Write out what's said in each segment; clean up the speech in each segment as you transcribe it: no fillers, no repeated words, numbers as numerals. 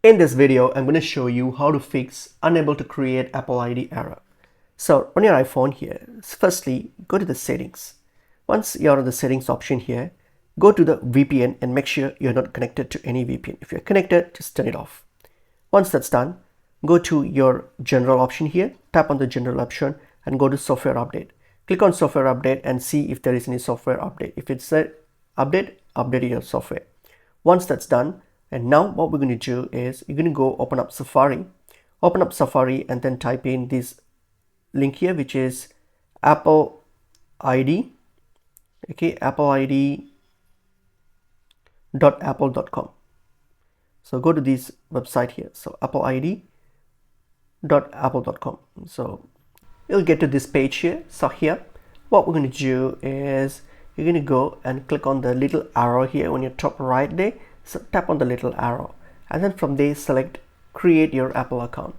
In this video, I'm going to show you how to fix unable to create Apple ID error. So on your iPhone here, firstly, go to the settings. Once you're on the settings option here, go to the VPN and make sure you're not connected to any VPN. If you're connected, just turn it off. Once that's done, go to your general option here, tap on the general option and go to software update. Click on software update and see if there is any software update. If it's a update your software. Once that's done, and now what we're going to do is you're going to go open up Safari and then type in this link here, which is Apple ID. Okay, appleid.apple.com. So go to this website here. So appleid.apple.com. So you'll get to this page here. So here, what we're going to do is you're going to go and click on the little arrow here on your top right there. So tap on the little arrow and then from there select create your Apple account.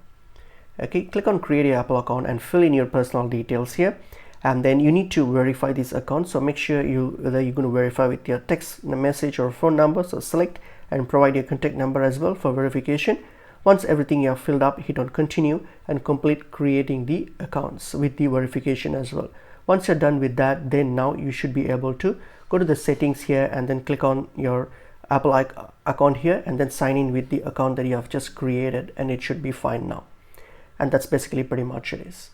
Okay, click on create your Apple account and fill in your personal details here, and then you need to verify this account. So make sure whether you're going to verify with your text message or phone number. So select and provide your contact number as well for verification. Once everything you have filled up, hit on continue and complete creating the accounts with the verification as well. Once you're done with that, then now you should be able to go to the settings here and then click on your Apple account here and then sign in with the account that you have just created, and it should be fine now. And that's basically pretty much it is.